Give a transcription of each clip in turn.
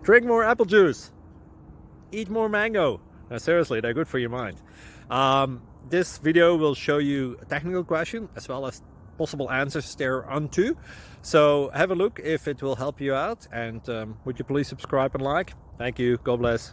Drink more apple juice. Eat more mango. Seriously, they're good for your mind. This video will show you a technical question as well as possible answers thereunto. So have a look if it will help you out, and would you please subscribe and like? Thank you. God bless.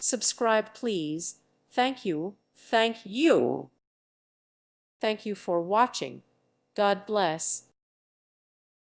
Subscribe, please. Thank you. Thank you. Thank you for watching. God bless.